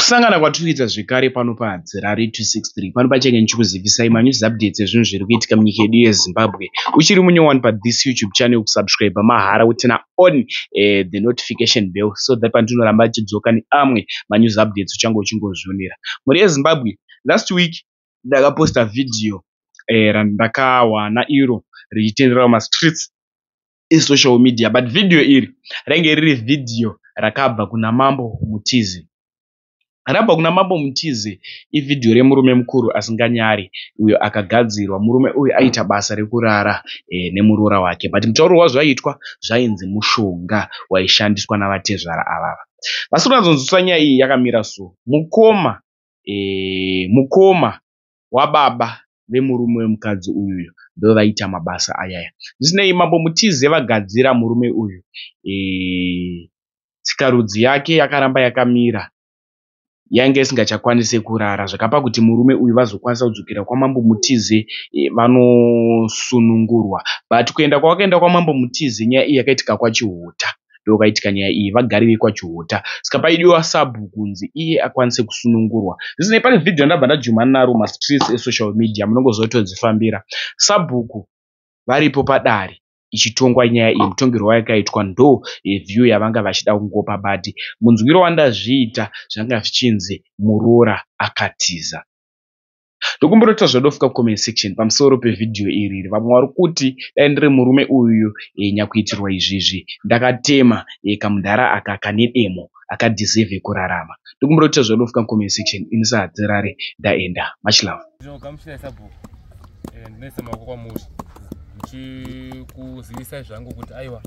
Kusangana kwatwiita zvekare pano paZerare 263 pano pachenge ndichikuzivisai manews updates ezvinhu zviri kuitika munyika yedu yeZimbabwe. Uchiri munyowani pathis YouTube channel kusubscribe mahara utena on the notification bell so that pandinoramba achidzoka neamwe manews updates uchange uchingozvionera. Muri yeZimbabwe, last week ndakaposta video randakawana iro richitenderera mastreets esocial media, but video iri rainge riri video rakabva kuna Mambo Mutize. Rabva kuna Mambo Mutize ividhio remurume mukuru asinganyari uyo akagadzirwa. Murume uyu aita basa rekurara nemuroora wake, but mutauro wazvo aitwa zvainzi mushonga waishandiswa navatezvara avava. Vasi kunadzonzwiswa nyaya iyi yakamira so. Mukoma wababa vemurume wemukadzi uyu ndo vaita mabasa ayaya. Zvisinei, Mambo Mutize vagadzira murume uyu tsikarudzi yake yakaramba yakamira, yange isingachakwanise kurara, zvakapa kuti murume uyu vazokwanisa kudzokera kwaMambo Mutize vanosunungurwa. But kuenda kwavakaenda kwaMambo Mutize nyaya iyi yakaitika kwaChihuta, ndokaitika nyaya iyi vagarire kwaChihuta, saka paidiwa Sabhuku kunzi iye akwanise kusunungurwa. Zvisinei, pane video ndabva ndajumana naro mastreets esocial media, munongozotodzifambira. Sabhuku varipo padare ichitongwa nyaya iyi, mutongerwo wayakaitwa ndo view yavanga vachida kungopa, but munzwiro wandazviita zvanga zvichinzi muroora akatiza. Ndokumborota zvadofuka comment section pamusoro pevidhio iri. Vamwe vari kuti dai ndiri murume uyu nyakuitirwa izvizvi ndakatema kamudhara aka kane demo akadeserve kurarama. Ndokumborota zvadofuka comment section. Ini saZerare ndaenda. Much love. Ndichikuzivisa zvangu kuti aiwa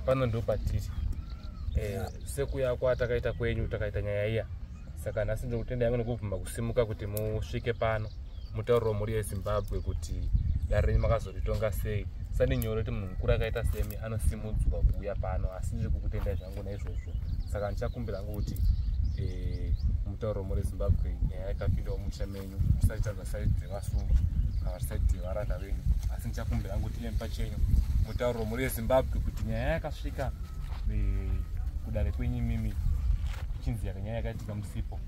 pano ndo patiri sekuya kwatakaita kwenyu takaita nyaya iya, saka nhasi ndikutenda yangu nekubvuma kusimuka kuti musvike pano mutauriro muri yeZimbabwe kuti dare renyu makazoritonga sei. Sani nyoro kuti munhu mukuru akaita semi anosimudzwa kuuya pano, asi ndiri kukutendai zvangu naizvozvo. Saka ndichakumbira hangu kuti mutauriro muri yeZimbabwe nyaya yakapindawo mumusha menyu, musati tabva saidi dzevasungwa kana saidi dzevaranda venyu, asi ndichakumbira hangu kuti iyemi pachenyu mutauriro muri yeZimbabwe kuti nyaya yakasvika kudare kwenyu mimi chinzi nyaya yakaitika musipo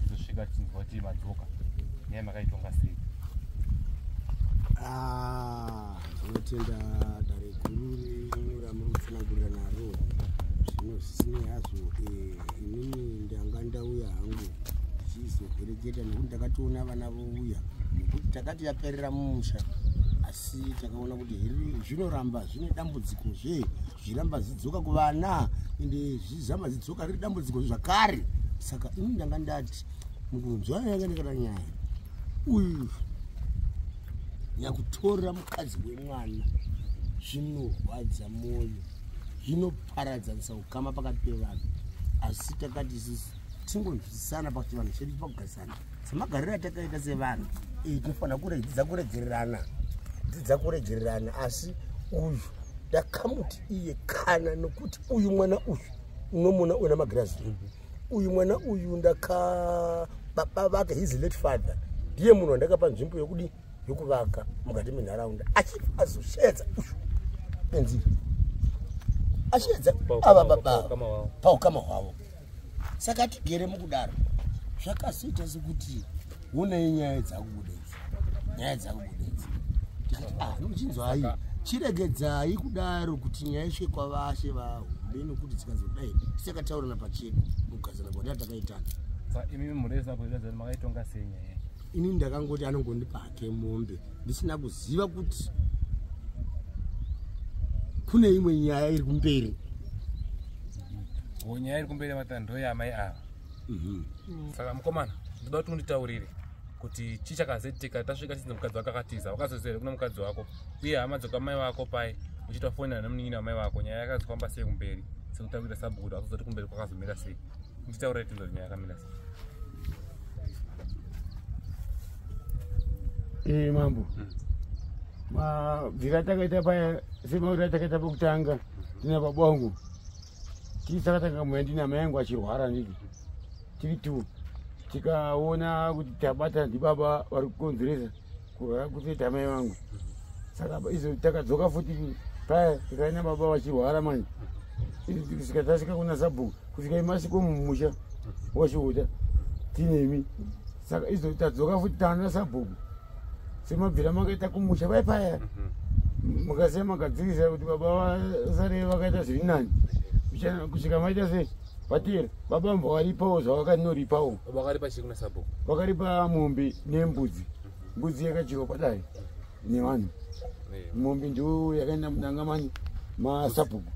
zosvika chinzwa kuti madzoka nyaya makaitonga sei. Tinotenda dare guru ramuri kutsanangurira naro. Zvino zvisinei hazvo, inini ndanga ndauya hangu ndichizokwereketa nekuti ndakatoona vana vouya, nekuti takati yaperera mumusha, asi takaona kuti zvinoramba zvine dambudziko zviramba zidzoka kuvana ende zvizamba zidzoka riri dambudziko zvakare. Saka ini ndanga ndati mukunzwa yakanekana nyaya uyu nyakutorera mukadzi wemwana zvinorwadza mwoyo, zvinoparadzanisa ukama pakati pevanhu, asi takati isusu tingonzwisana pakati vanhu chedu pakugarisana semagariro atakaita sevanhu. Tinofanira kuregererana, asi uyu ndakamuti iye kana nokuti uyu mwana uyu unomona una magirazi, uyu mwana uyu baba vake his late father ndiye munhu wandakapa nzvimbo yokuvaka mukati menharaunda, azoshedza enzira ashedza ava baba paukama hwavo. Saka tigere mukudaro zvakazoita sekuti unei nyaya dzakubudetsa muchinzwai chiregedzai kudaro kuti nyaya isvike kwavashe vavo beni kuti tikazodai tichakataurana pachedu mukugadzana kwati atakaitana. Imi muri yeZimbabwe makaitonga sei nyaya? Ini ndakangoti anongondipa hake mombe ndisina kuziva kuti kune imwe nyaya iri kumberi. Nyaya iri kumberi matando yamai ava. Saka mukomana ndoda kuti unditaurire kuti chichakazoitika tasvika chinzi mukadzi wako akatiza, wakazozere kuna mukadzi wako uye hama dzokwamai vako pai uchita fonera nemunin'ina wamai vako, nyaya yakazofamba sei kumberi sekutaurira Sabhuku kuti wakazoti kumberi kwakazomira sei? Nditaurire tinzo nyaya yakamira sei? Mambo mabvira takaita paya semauri takaita pokutanga tina babwangu tisakatanga moya ndina mai yangu achirwara ndiki tiri tu tikaona kuti tabata ndibaba vari kukonzeresa kurwara kutoita mai vangu. Saka izvo takadzoka futi paya tikaina baba vachirwara manje, sika tasvika kuna Sabhuku kusvika imasiko mumusha washuta tinemi saka izo tadzoka futi tana sabhuku semabvira makaita kumusha vaipaya mukasiya magadzirisa kuti baba vasare vakaita zviri nani kusvika maita sei vatera baba mbavaripawo zvavakanoripawo vakaripa mombe nembudzi mbudzi yakadyiwa padare nevanhu mombe ndo yakaenda mudangamani masabhuku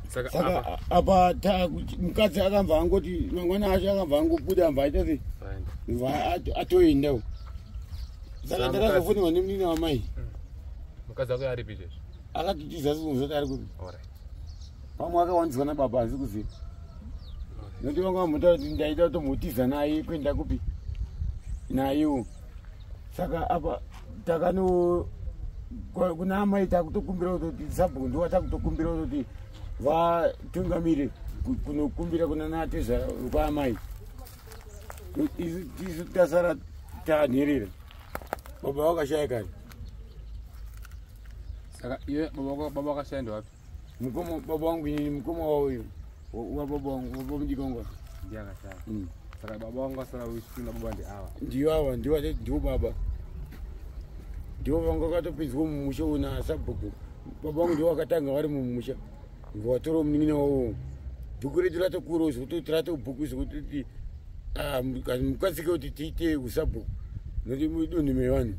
saka apa mukadzi akambva angoti mangwana acho akambva angobuda mva aita sei atoendawo saka ndakazofonirwa nemunini wamai mukadzi wako ari pije akatitiza zvinhu ari kupi pamwe akawanzwa nababa asi kuziva nokuti vanga vamutaura kuti ndaida kutomutiza naye kuenda kupi nayewo saka apa takano kuna amai takutokumbira kuti sabhuku ndiwa takutokumbira kuti vatungamire kunokumbira kuna nateza kwaamai isu tasara tanherera baba vakashayikani saka iwe baba vakashayenda wapi mukomo baba wangu ini mukomo wauyu wababa wangu baba mujikongwa ndiyakashaya saka baba wangu asara uisina baba ndi awa ndiyo awa ndiwo baba ndiwo vanga vakatopinzwa mumusha una sabhuku baba wangu ndiwo vakatanga vari mumusha vatora munin'ina wavo bhuku redu ratokurawo zvekuti ratobhuku zvekuti mukatsike kuti tiite usabhuku nokuti mudunhu mevanhu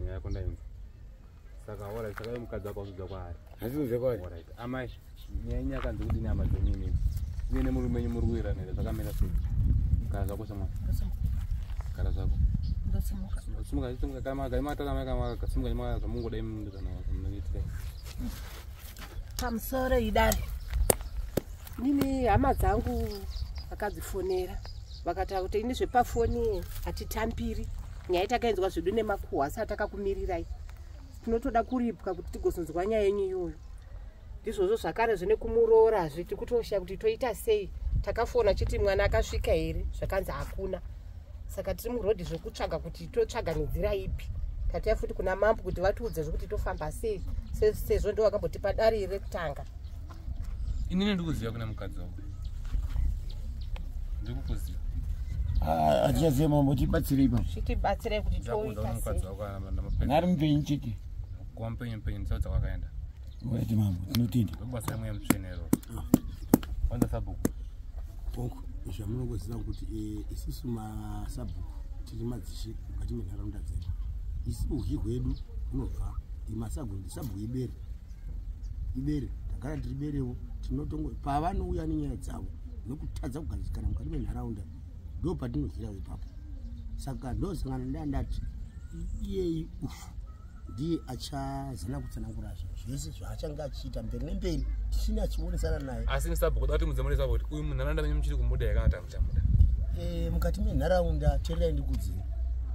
nyaya yako ndaimva saka saka mukadzi wako uzudza kwaari asiuza kwaari amai nyaya yakanzi kuti nyama dzenini iye nemurume wenyu muri kuwirirana here zvakamira sei kara zvako samwana kara zvako simuka mungodai pamusoro idari nini hama dzangu vakadzifonera vakataura kuti ini zvepafoni hatitambiri nyaya takaenzwa zvedu nemakuhwa asi atakakumirirai tinotoda kuripwa kuti tigozonzwa nyaya yenyu iyoyo ndizvozvo zvakare zvine kumuroora zviti kutosha kuti toita sei takafona chiti mwana akasvika here zvakanzi hakuna saka tiri murodhi zvokutsvaga kuti totsvaga nenzira ipi tatiya futi kuna mambo kuti vatiudze zvokuti tofamba sei sezvo ndo vakambotipa dari rekutanga inini ndikuziva kuna mukadzi wako ndikukuziva hatichaziva mambo tibatsirei pa zvitibatsirei kuti toita sei nari mupenyu chete kuva mupenyu ndisaudza kwakaenda ati mambo tinotenda ndokubasa remwe yemutsvenero wanza sabhuku onko zvamunongoziva kuti isusu masabhuku tiri madzishi mukati menharaunda dzedu isi uhi hwedu hunobva sabhuku ibere tagara tiri berewo tinotongo pavanouya nenyaya dzavo nokutadza kugadzikana mukati menharaunda ndo patinohirawo ipapo saka ndosangana ndandati iyeyi ufu ndiye achazana kutsanangura zvese zvaachange achiita mberi nemberi tisina achionesana naye asi nisabhuku da kuti mudzemonesa kuti uyu munharaunda menyu muchiri kumuda yakanga tamuchamuda mukati menharaunda tererai ndikudziva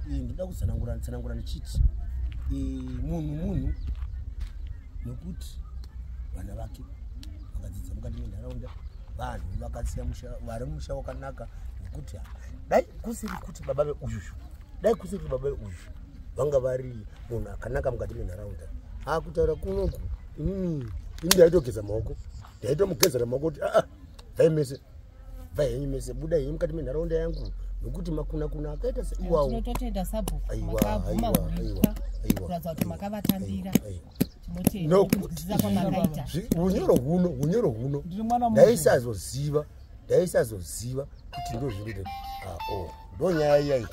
ndoda kutsanangura ndichiti munhu nokuti vana vake vakadzidza mukati menharaunda vanhu vakasiya vari musha wakanaka nekuti dai kusiri kuti baba veuyuzvu vanga vari munhu akanaka mukati menharaunda akutaura kunoku inini ndaitogeza maoko ndaitomugezera maoko kuti vaimese vahenyu mese buda henyu mukati menharaunda yangu nokuti makuna akaita seiwawo tinototenda sabhuku makabvuma uripwa kuratidza kuti makavatambira unyoro huno ndaisazoziva kuti ndozvirire ndonyaya iyai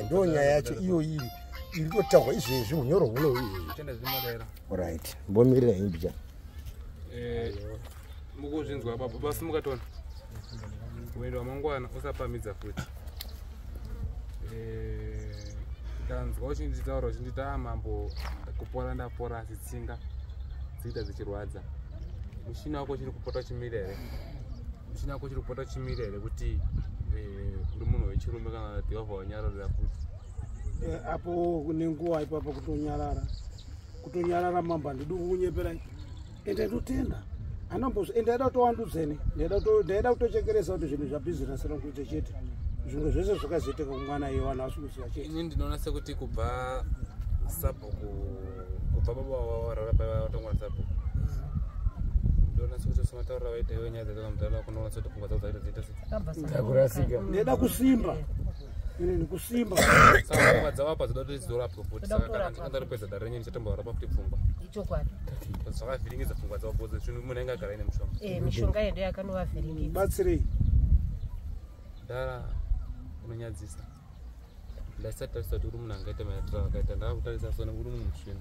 ndonyaya yacho iyo iri totaurwa izvezvi unyoro huno right mbomirira imbicha mukuzvinzwa baba basi mukatona kuenda wamangwana usapamidza futi ndanzwa uchinditaura uchindita mambo kupora ndapora asi tsinga dziita dzichirwadza mushina wako chiri kupota chimire here kuti uri munhu wechirume kana kuti wabva wanyararira futi apo nenguva ipapa kutonyarara mamba ndidi kunyeperai ende ndotenda ende ndaida kutowandudzeni ndaida kutochekeresa kuti zvinhu zvabhizinesi rokuite chete zvinhu zvese zvakazoitika kumwana iwana asikuziva chete ini ndinoona sekuti kubva sabhuku kubva baba watongwa sabhuku ndona sokuti somataurira waita iwe nyaya dzaita mudhara wako ndona sokuti pfungwa dzako dzaita dziita Takurasika. ndeda kusimba ini kusimba saka pfungwa dzavapa dzoda kuti dzorapwa futi saka kana ripedza dare renyu ndichatomborapa futi pfungwa ichokwadi zvakavhiringidza pfungwa dzavo bhodzi zvinhu munhu ainge agara ine mushonga mishonga yendo yakanovavhiringidza batsirei ndara unonyadzisa ndaisati tarisa kuti uri munhu angaita maitiro akaita ndaakutarisa sona uri munhu musvino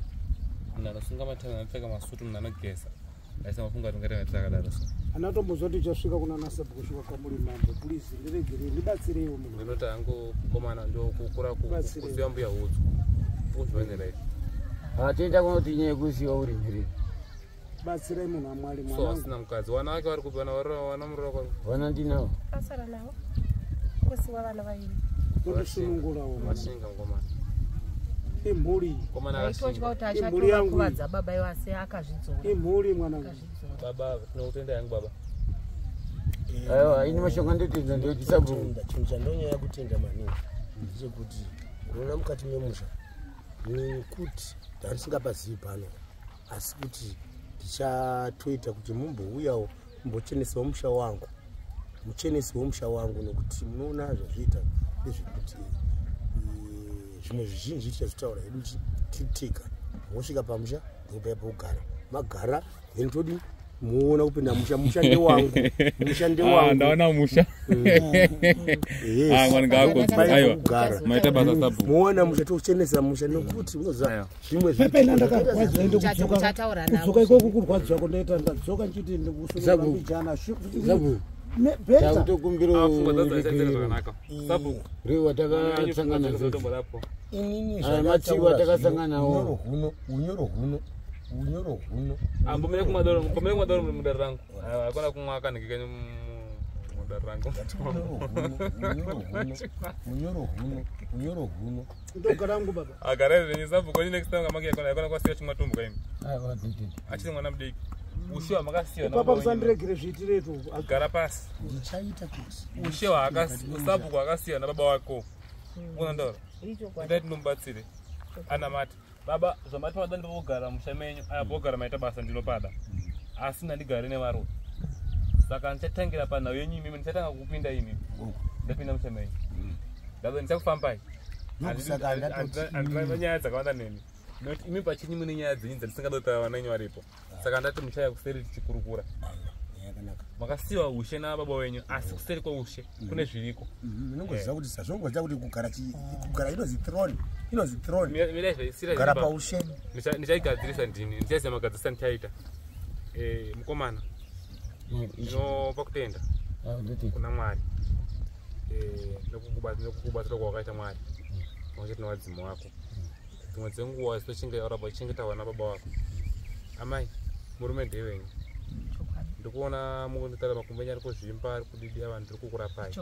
munhu anosunga matanga anopfeka masutu munhu anogeza ndaisa mafunga kuti ungaita maitiro akadaro so anatombozva kuti chasvika kuna nasabu kusvika kwamuri mambo please ndiregerei ndibatsireiwo munhu ndinoti hangu komana ndokukura kusiya mbuya udzu uzvionera iti Atenda kunoti nyaya yekusiya uri mhiri. batsirai munhu amwari so mwanangu asina mukadzi wana wake vari kupi wana murora kwavo Wana ndinawo. asara nawo kusiwa vana vaviri ndotosunungurawo mashinga ngomana imhuri komana aitotya akashinga kuti Imhuri yangu achakuvadza baba iwo asi akazvidzora imhuri mwanangu baba tinokutenda yangu baba Aiwa, ini mashonga ndotenda ndoti sabu. chinhu chandonyaya kutenda maningi ndechekuti unoona mukati memusha nekuti ndarisingapazivi pano asi kuti ndichatoita kuti mumbouyawo mumbochenesawo musha wangu muchenesewo musha wangu nekuti munoona zvazviita ndezvekuti zvimwe zvizhinji tichazvitaura hedu titika mosvika pamusha ndopaipa kugara magara then todi muona kupinda musha ndewangu musha ndewangu ndaona musha kugara maita basa sabu muona musha tokuchenesa musha nekuti unoziva zvimwe pepena ndakakwadza ende muchataura navo kudzoka ikoko kurwadza kwandaiita ndadzoka nchiti ndikusunamijana Sabu. beta Takutokumbira pfungwa dzavo dzaisaidzira zvakanaka sabu Rewa takasangana nazo. tomborapo inini Matiwa takasangana nawo. unyoro huno ambomene kumadoro mudare rangu akona kumwa akanikikeni mudare rangu unyoro huno ndogarangu baba agarairenyi sabu koni next time kamaki yakona kwasiya chimwatumbu kaimi Aiwa nditi. achiri mwana mudiki ushiwa makasiya papa musandiregere zviitiretu gara pasi ndichaita kuti ushiwa sabu akasiya nababa wako unandaura ichokwadi ndati ndinomubatsire anamati baba zvamati mada ndivogara musha menyu ayambogara maita basa ndinopada asi ndandigare nevarume saka ndichatangira panhau yenyu imimi ndichatanga kupinda imimi ndapinda musha menyu ndazo ndichakufambai handina nyaya dzakawanda nemi nokuti imi pachinyi mune nyaya dzenyu dzandisingadotaura vanenyu varipo saka ndati muchaya kuseri tichikurukura makasiyiwa ushe nababa wenyu asi kuseri kweushe kune zviriko ndinongoziva kuti sazvongoziva kuti kugara inozi throne gara paushe ndichaigadzirisa ndini ndichaziva magadzirisa ndichaita mukomana ndinopa kutenda kuna mwari nekukubatsira kwawakaita mwari wacheti newadzima wako dzimwe dzenguva zichengeta vana baba wako amai murume ndevenyu ndikuona mukunditara makumbenyu ari kuzvimba ari kudidi ava ndiri kukurapai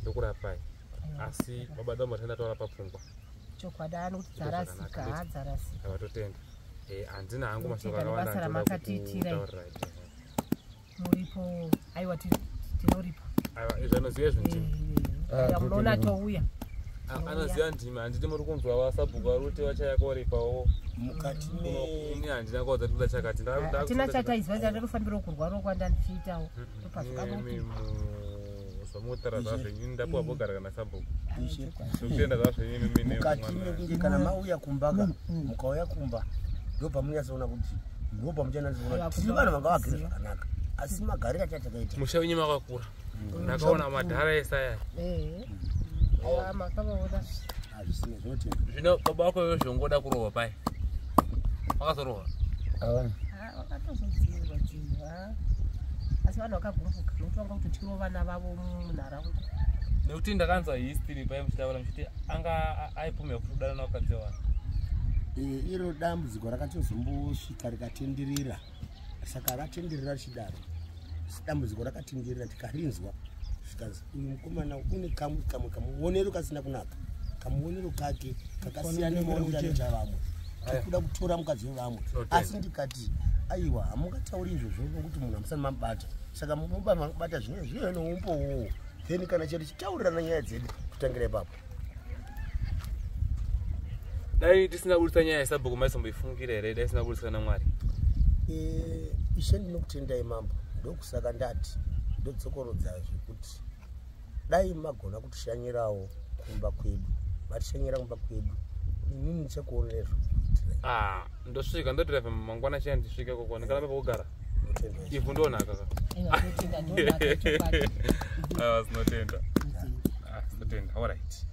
ndokurapai asi baba damba tandataura papfungwa chokwadi anokuti dzarasika hadzarasika avatotenda handina hangu mashoko basa ramakatiitirai muripo aiwa tinoripa zvanoziva zvintima munoona touya anoziva ndimi handiti muri kunzwa vasabhuku vari kuti vachayakoripawo mukati ini handina kwaudza toda chakati hatina chataiziva ndandofanira kurwara kwanda ndichiitawo topazvakanopi zvamutaura zvazvenyu ini ndapiwa bogara kana sabhuku zokutenda zvazvenyu mukati mekunge kana mauya kumbaka mukauya kumba ndo pamunyasoona kuti ndo pamuchanatsoona kuti tiri vanhu vanga vagere zvakanaka asi magariro achatakaita musha wenyu makakura ndakaona madhara esaya makavaona hazvisina zvinotenda zvino baba wako iwe zvongoda kurohwa pai wakazorohwa vakatozodziirwa asi vanhu vakagumbuka nokuti vanga kutotyirawo vana vavo munharaunda nekuti ndakanzwa history pai muchitaura muchiti anga aipumira kutodana navakadzi vanhu iro dambudziko rakatozombosvika rikatenderera saka ratenderera richidaro dambudziko rakatenderera tikarinzwa zvikazi uyu mukomana une kamuonero kasina kunaka kamuonero kake kakasiyana nemaonero avamwe tikuda kutora mukadzi wevamwe asi ndikati aiwa hamungatauri izvozvo nokuti munhu hamusani mamubata saka mubata zvino noumbowo then kana chero chitaurirana nyaya dzedu kutangira ipapo dai tisina budisa nyaya yesabhuku maisomboifungira here dai tisina budisa namwari ishe ndinokutendai mambo ndokusaka ndati ndodzokorodzazve kuti dai magona kutishanyirawo kumba kwedu matishanyira kumba kwedu inini ndichakuonerezvo ndosvika ndotirevha mangwana chaya ndisvike kokona kana pekugara ivhu ndonhaka ka sinotenda alright